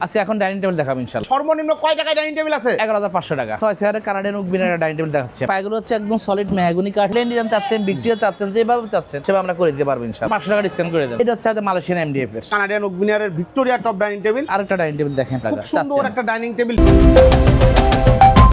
আচ্ছা এখন dining table দেখাবো ইনশাআল্লাহ। সর্বনিম্ন কয় টাকায় ডাইনিং টেবিল আছে? 11,500 টাকা। 6 চেয়ারের কানাডিয়ান ওক বিনের ডাইনিং টেবিল দেখাচ্ছে। পায়গুলো হচ্ছে একদম সলিড মেহগনি কাঠ। প্লেন ডিজাইন চাচ্ছেন, ভিক্টোরিয়া চাচ্ছেন, যেভাবে চাচ্ছেন সেভাবে আমরা করে দিতে পারবো ইনশাআল্লাহ। 500 টাকা ডিসকাউন্ট করে দেব। এটা হচ্ছে মালয়েশিয়ান এমডিএফ এর কানাডিয়ান ওক বিনের ভিক্টোরিয়া টপ ডাইনিং টেবিল। আরেকটা ডাইনিং টেবিল দেখেন, খুব সুন্দর একটা ডাইনিং টেবিল।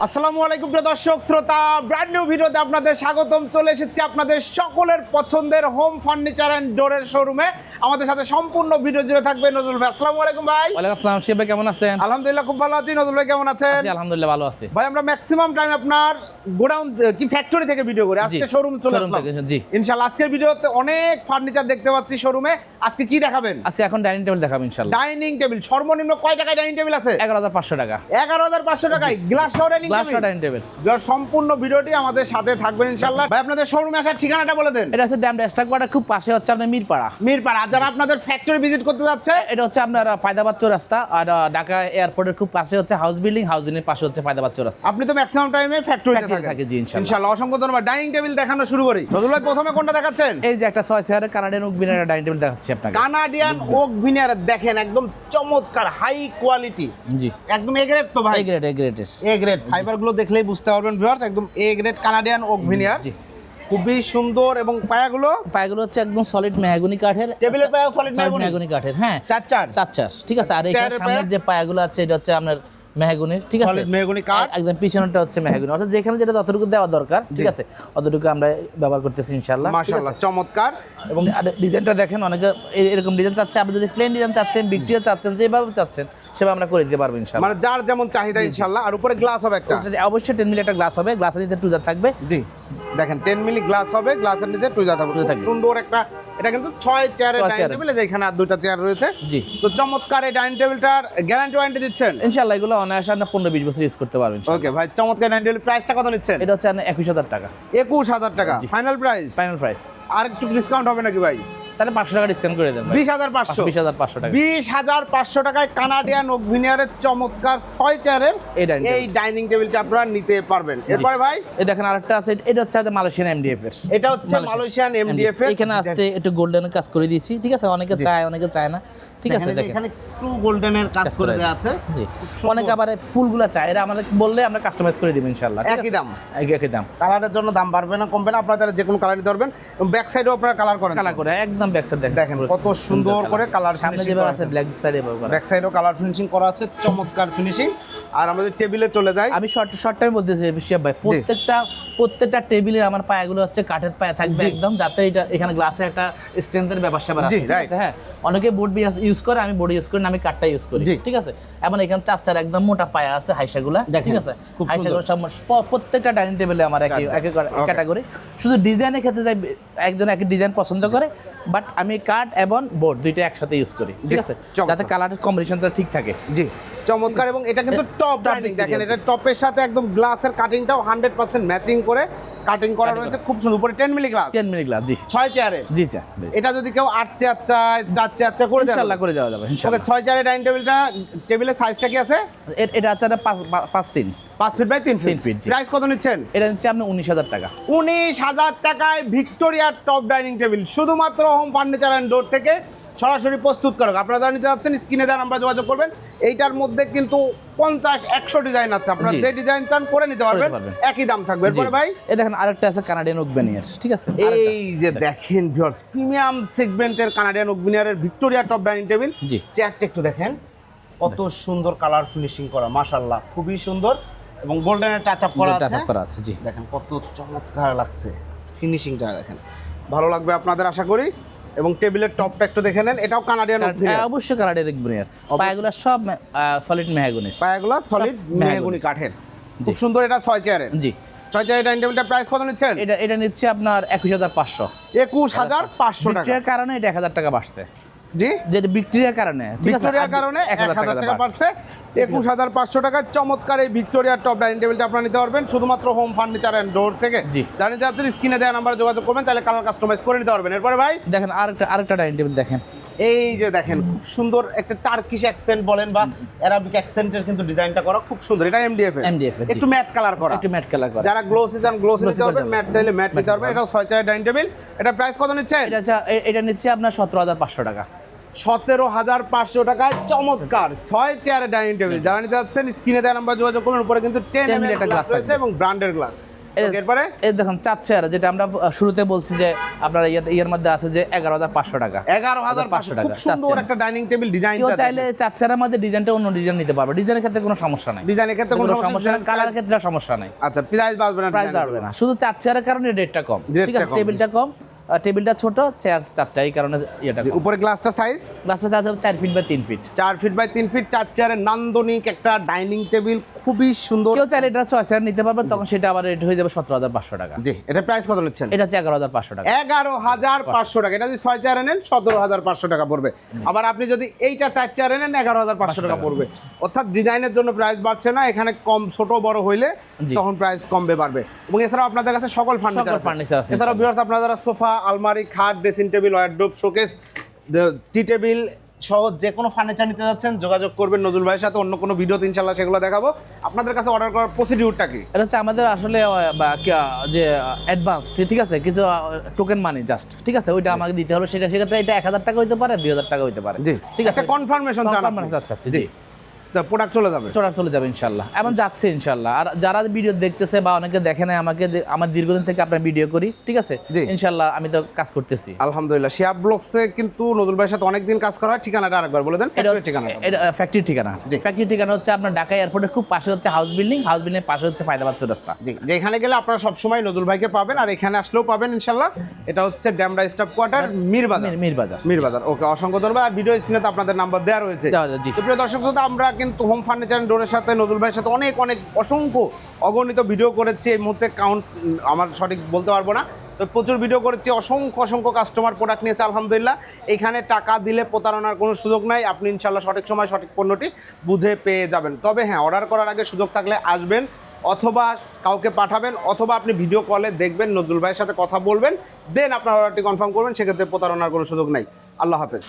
আসসালামু আলাইকুম প্রিয় দর্শক শ্রোতা, ব্র্যান্ড নিউ ভিডিওতে আপনাদের স্বাগতম। চলে এসেছি আপনাদের সকলের পছন্দের হোম ফার্নিচার এন্ড ডোরের শোরুমে। আমাদের সাথে সম্পূর্ণ ভিডিও জুড়ে থাকবে নজরুল ভাই। আসসালামু আলাইকুম ভাই। ওয়ালাইকুম আসসালাম। শিব ভাই কেমন আছেন? আলহামদুলিল্লাহ খুব ভালো আছি। নজরুল ভাই কেমন আছেন? আছি আলহামদুলিল্লাহ ভালো আছি ভাই। আমরা ম্যাক্সিমাম টাইম আপনার গোডাউন কি ফ্যাক্টরি থেকে ভিডিও করি, আজকে শোরুম চলে আসলাম। জি ইনশাআল্লাহ আজকের ভিডিওতে অনেক ফার্নিচার দেখতে পাচ্ছি শোরুমে। আজকে কি দেখাবেন? আচ্ছা এখন ডাইনিং টেবিল দেখাবো ইনশাআল্লাহ। ডাইনিং টেবিল সর্বনিম্ন কয় টাকায় ডাইনিং টেবিল আছে? 11,500 টাকা। 11,500 টাকায় গ্লাস সহ ডাইনিং টেবিল। ডাইনিং টেবিল সম্পূর্ণ ভিডিওটি আমাদের সাথে থাকবেন ইনশাআল্লাহ। ভাই আপনাদের শোরুমে আসার ঠিকানাটা বলে দেন। এটা হচ্ছে ড্যাম স্টক কোয়ার্টার, খুব পাশে হচ্ছে আপনার মিরপাড়া। আর যারা আপনাদের ফ্যাক্টরি ভিজিট করতে যাচ্ছে, এটা হচ্ছে আপনার পায়দাবাদ চৌরাস্তা, আর ঢাকা এয়ারপোর্টের খুব পাশে হচ্ছে হাউস বিল্ডিং, হাউজিং এর পাশে হচ্ছে পায়দাবাদ চৌরাস্তা। আপনি তো ম্যাক্সিমাম টাইমে ফ্যাক্টরিতে থাকে। জি ইনশাআল্লাহ। অসংখ্য ধন্যবাদ। ডাইনিং টেবিল দেখানো শুরু করি। নজরুল ভাই প্রথমে কোনটা দেখাচ্ছেন? এই যে একটা 6 চেয়ারের কানাডিয়ান ওক বিনের ডাইনিং টেবিল দেখাচ্ছি আপনাকে। কানাডিয়ান ওক ভিনিয়ার দেখেন, একদম চমৎকার হাই কোয়ালিটি। জি একদম এ গ্রেড তো ভাই? A grade A grade. Fibre গুলো দেখলেই বুঝতে পারবেন ভিউয়ার্স, একদম A grade Canadian oak veneer. জি খুবই সুন্দর। এবং পায়াগুলো হচ্ছে একদম সলিড মেহগনি কাঠের। টেবিলের পায়া সলিড মেহগনি কাঠের, হ্যাঁ চার। ঠিক আছে। আর এখানে সামনের যে পায়াগুলো আছে এটা হচ্ছে আপনার মেহগনির, ঠিক আছে, সলিড মেহগনি কাঠ। একদম পিছনেরটা হচ্ছে মেহগনি, অর্থাৎ যেখানে যেটা যতটুকু দেওয়া দরকার, ঠিক আছে, অতটুকু আমরা ব্যবহার করতেছি ইনশাআল্লাহ। মাশাআল্লাহ চমৎকার। এবং ডিজাইনটা দেখেন, অনেকে এরকম ডিজাইন চাচ্ছে। আপনি যদি প্লেন ডিজাইন চাচ্ছেন, ভিক্টোরিয়া চাচ্ছেন, যেভাবে চাচ্ছেন সেভাবে আমরা করে দিতে পারবো ইনশাআল্লাহ। মানে যার যেমন চাহিদা ইনশাআল্লাহ। আর উপরে গ্লাস হবে একটা, অবশ্যই 10 মিলি একটা গ্লাস হবে, গ্লাসের নিচে টুজার থাকবে। জি দেখেন 10 মিলি গ্লাস হবে, গ্লাসের নিচে টুজার থাকবে। সুন্দর একটা, এটা কিন্তু 6 চেয়ারের ডাইনিং টেবিল। এখানে আর দুইটা চেয়ার রয়েছে। জি তো চমৎকার এই ডাইনিং টেবিলটার গ্যারান্টি ওয়ারেন্টি দিচ্ছেন ইনশাআল্লাহ। এগুলো অনায়াসে 15-20 বছর ইউজ করতে পারবেন। ওকে ভাই, চমৎকার ডাইনিং টেবিল। প্রাইসটা কত নিচ্ছেন? এটা হচ্ছে 21,000 টাকা। 21,000 টাকা ফাইনাল প্রাইস। আর একটু ডিসকাউন্ট হবে নাকি ভাই? তাহলে 500 টাকা ডিসকাউন্ট করে দেন। 20,500 টাকা। 20,500 টাকায় কানাডিয়ান ওক ভিনিয়ারের চমৎকার 6 চেয়ারের এই ডাইনিং টেবিলটা আপনারা নিতে পারবেন। এরপরে ভাই এই দেখেন আরেকটা আছে, এটা হচ্ছে মালয়েশিয়ান এমডিএফ এর। এটা হচ্ছে মালয়েশিয়ান এমডিএফ এর। এখানে আসতে একটু গোল্ডেনের কাজ করে দিয়েছি, ঠিক আছে। অনেকে চায়, অনেকে চায় না, ঠিক আছে। দেখেন এখানে একটু গোল্ডেনের কাজ করে দেওয়া আছে। জি অনেকে আবার ফুলগুলো চায়, এটা আমাদের বললে আমরা কাস্টমাইজ করে দিব ইনশাআল্লাহ। একই দাম। একই দাম। কালারের জন্য দাম বাড়বে না, কমবে না। আপনারা যে কোনো কালার নিতে পারবেন। ব্যাক সাইডেও আপনারা কালার করে একদম ব্যাক সাইড দেখেন কত সুন্দর করে কালার সামনে যেভাবে আছে, ব্ল্যাক সাইডে ব্যাক সাইডেও কালার ফিনিশিং করা আছে, চমৎকার ফিনিশিং। আর আমাদের টেবিলে চলে যায়। আমি শর্ট টাইম বলতেছি শিব ভাই, প্রত্যেকটা টেবিলের আমার পায়াগুলো হচ্ছে কাঠের পায়া থাকবে একদম, যাতে এটা এখানে গ্লাসের একটা স্ট্রেংথের ব্যাপারটা আছে, ঠিক আছে। হ্যাঁ অনেকে বোর্ড ইউজ করে, আমি বোর্ড ইউজ করি না, আমি কাঠটা ইউজ করি, ঠিক আছে। এবং এখানে চার একদম মোটা পায়া আছে, হাইসাগুলা, ঠিক আছে। হাইসাগুলো সব প্রত্যেকটা ডাইনিং টেবিলে আমার একই ক্যাটাগরি। শুধু ডিজাইনের ক্ষেত্রে যাই, একজন এক ডিজাইন পছন্দ করে, বাট আমি কাঠ এবং বোর্ড দুইটা একসাথে ইউজ করি, ঠিক আছে, যাতে কালারের কম্বিনেশনটা ঠিক থাকে। জি চমৎকার। এবং এটা কিন্তু টপ ডাইনিং, দেখেন এটা টপের সাথে একদম গ্লাসের কাটিংটাও 100% ম্যাচিং করে কাটিং করা রয়েছে, খুব সুন্দর। উপরে 10 মিলি গ্লাস, 10 মিলি গ্লাস। জি 6 চেয়ারে। জি স্যার। এটা যদি কেউ 8 চেয়ার চায়, 4 চেয়ার চায় করে ইনশাআল্লাহ করে দেওয়া যাবে ইনশাআল্লাহ। ওকে 6 চেয়ারের ডাইনিং টেবিলটা, টেবিলের সাইজটা কি আছে? এটা আছে 5 ফিট বাই 3 ফিট। প্রাইস কত নিচ্ছেন? এটা নিচ্ছে আপনি 19,000 টাকা। 19,000 টাকায় ভিক্টোরিয়ার টপ ডাইনিং টেবিল, শুধুমাত্র হোম ফার্নিচার অ্যান্ড ডোর থেকে সরাসরি প্রস্তুত করো। আপনারা যারা নিতে যাচ্ছেন স্ক্রিনে দেওয়া নাম্বার যোগাযোগ করবেন। এইটার মধ্যে কিন্তু 50-100 ডিজাইন আছে, আপনারা যে ডিজাইন চান করে নিতে পারবেন, একই দাম থাকবে। এরপরে ভাই এই দেখেন আরেকটা আছে কানাডিয়ান ওক ভিনিয়ার, ঠিক আছে। এই যে দেখেন ভিউয়ার্স, প্রিমিয়াম সেগমেন্টের কানাডিয়ান ওক ভিনিয়ারের ভিক্টোরিয়া টপ ডাইনিং টেবিল। জি চেয়ারটা একটু দেখেন, কত সুন্দর কালার ফিনিশিং করা, মাশাআল্লাহ খুবই সুন্দর। এবং গোল্ডেনের টাচ আপ করা আছে। জি দেখেন কত চমৎকার লাগছে, ফিনিশিংটা দেখেন, ভালো লাগবে আপনাদের আশা করি। এবং টেবিলের টপটা একটু দেখে নেন, এটাও কানাডিয়ান ওক ভিনিয়ার। অবশ্যই কানাডিয়ান ওক ভিনিয়ার। পায়াগুলো সব সলিড মেহগনি, পায়াগুলো সলিড মেহগনি কাঠের, খুব সুন্দর। এটা 6 চেয়ারের। জি 6 চেয়ারের ডাইনিং টেবিলটা প্রাইস কত নিচ্ছেন? এটা নিচ্ছে আপনার 21,500। 21,500 টাকা। এর কারণে এটা 1,000 টাকা বাড়ছে। জি যেটা ভিক্টোরিয়ার কারণে, ঠিক আছে, ভিক্টোরিয়ার কারণে 1,000 টাকা বাড়ছে। 21,500 টাকায় চমৎকার এই ভিক্টোরিয়ার টপ ডাইনিং টেবিলটা আপনারা নিতে পারবেন শুধুমাত্র হোম ফার্নিচার এন্ড ডোর থেকে। জানিয়ে যাচ্ছেন স্ক্রিনে দেওয়া নাম্বারে যোগাযোগ করবেন, তাহলে কালার কাস্টমাইজ করে নিতে পারবেন। এরপরে ভাই দেখেন আরেকটা ডাইনিং টেবিল দেখেন। এই যে দেখেন খুব সুন্দর একটা টার্কিশ অ্যাকসেন্ট বলেন বা অ্যারাবিক অ্যাকসেন্টের কিন্তু ডিজাইনটা করা খুব সুন্দর। এটা এমডিএফ একটু ম্যাট কালার করা, যারা গ্লোসি চান গ্লোসি নিতে পারবেন, ম্যাট চাইলে ম্যাট নিতে পারবেন। এটাও 6 চেয়ারের ডাইনিং টেবিল। এটা প্রাইস কত নিচ্ছেন? এটা নিচ্ছে আপনার 17,500 টাকা। 17,500 টাকায় চমৎকার 6 চেয়ারের ডাইনিং টেবিল। যারা নিতে যাচ্ছেন স্ক্রিনে দেওয়া নাম্বার যোগাযোগ করুন। উপরে কিন্তু 10 mm একটা গ্লাস রয়েছে এবং ব্র্যান্ডের গ্লাস। এরপরে এই দেখুন 4 চেয়ার, যেটা আমরা শুরুতে বলছি যে আপনার ইয়ের মধ্যে আছে যে 11,500 টাকা। 11,500 টাকা, খুব সুন্দর একটা ডাইনিং টেবিল ডিজাইন। কেউ চাইলে 4 চেয়ারের মধ্যে ডিজাইনটা অন্য ডিজাইন নিতে পারবে, ডিজাইনের ক্ষেত্রে কোনো সমস্যা নাই। ডিজাইনের ক্ষেত্রে কোনো সমস্যা নেই, কালারের ক্ষেত্রে সমস্যা নাই। আচ্ছা, প্রাইস বাড়বে না? প্রাইস বাড়বে না, শুধু 4 চেয়ারের কারণে রেটটা কম। ঠিক আছে, টেবিলটা কম, টেবিলটা ছোট, চেয়ার 4টা, এই কারণে এটা। উপরে গ্লাসটা size 4 feet by 3 feet. 4 feet by 3 feet, 4 চেয়ারের নান্দনিক একটা ডাইনিং টেবিল, খুবই সুন্দর। কেউ চাইলে এটা 6 চেয়ার নিতে পারবে, তখন সেটা আবার রেট হয়ে যাবে 17,500 টাকা। জি, এটা প্রাইস কত নিচ্ছেন? এটা হচ্ছে 11,500 টাকা। 11,500 টাকা। এটা যদি 6 চেয়ারে নেন 17,500 টাকা পড়বে। আবার আপনি যদি এইটা 4 চেয়ারে নেন 11,500 টাকা পড়বে। অর্থাৎ ডিজাইনের জন্য প্রাইস বাড়ছে না, এখানে কম ছোট বড় হইলে তখন প্রাইস কমবে বাড়বে। এবং এছাড়াও আপনাদের কাছে সকল ফার্নিচার আছে। এছাড়াও ভিউয়ার্স, আপনারা যারা সোফা, আলমারি, খাট, ড্রেসিং টেবিল, ওয়ারড্রোব, শোকেস, টি টেবিল সহ যে কোনো ফার্নিচার নিতে যাচ্ছেন যোগাযোগ করবেন নজরুল ভাইয়ের সাথে। অন্য কোনো ভিডিওতে ইনশাল্লাহ সেগুলো দেখাবো। আপনাদের কাছে অর্ডার করার প্রসিডিউরটা কি? এটা হচ্ছে আমাদের আসলে যে অ্যাডভান্স, ঠিক আছে, কিছু টোকেন মানি জাস্ট, ঠিক আছে, ওইটা আমাকে দিতে হবে। সেক্ষেত্রে এটা 1,000 টাকা হইতে পারে, 2,000 টাকা হইতে পারে। ঠিক আছে, কনফার্মেশন আচ্ছা জি, প্রোডাক্ট চলে যাবে ইনশাল্লাহ, এবং যাচ্ছে ইনশাল্লাহ। আর যারা ভিডিও দেখতেছে বা অনেকে দেখে না আমাকে, আমার দীর্ঘদিন থেকে আপনার ভিডিও করি, ঠিক আছে, ইনশাল্লাহ আমি তো কাজ করতেছি আলহামদুলিল্লাহ। শিহাব ব্লগসে কিন্তু নজরুল ভাইয়ের সাথে অনেকদিন কাজ করা হয়। ঠিকানাটা আরেকবার বলে দেন। এটা ফ্যাক্টরির ঠিকানা হচ্ছে আপনার ঢাকা এয়ারপোর্টের খুব পাশে হচ্ছে হাউস বিল্ডিং এর পাশে হচ্ছে ফায়দাবাদ চৌরাস্তা। জি, যেখানে গেলে আপনারা সবসময় নজরুল ভাইকে পাবেন, আর এখানে আসলেও পাবেন ইনশাল্লাহ। এটা হচ্ছে ড্যামরা স্টাফ কোয়ার্টার, মিরবাজার। ওকে, অসংখ্য ধন্যবাদ। আর ভিডিও স্ক্রিনে তো আপনাদের নাম্বার দেওয়া রয়েছে। তো প্রিয় দর্শক, আমরা কিন্তু হোম ফার্নিচার ডোরের সাথে নজরুল ভাইয়ের সাথে অনেক অসংখ্য অগণিত ভিডিও করেছি। এই মুহূর্তে কাউন্ট আমার সঠিক বলতে পারবো না, তো প্রচুর ভিডিও করেছি। অসংখ্য কাস্টমার প্রোডাক্ট নিয়েছে আলহামদুলিল্লাহ। এখানে টাকা দিলে প্রতারণার কোনো সুযোগ নাই। আপনি ইনশাল্লাহ সঠিক সময় সঠিক পণ্যটি বুঝে পেয়ে যাবেন। তবে হ্যাঁ, অর্ডার করার আগে সুযোগ থাকলে আসবেন, অথবা কাউকে পাঠাবেন, অথবা আপনি ভিডিও কলে দেখবেন, নজরুল ভাইয়ের সাথে কথা বলবেন, দেন আপনার অর্ডারটি কনফার্ম করবেন। সেক্ষেত্রে প্রতারণার কোনো সুযোগ নাই। আল্লাহ হাফেজ।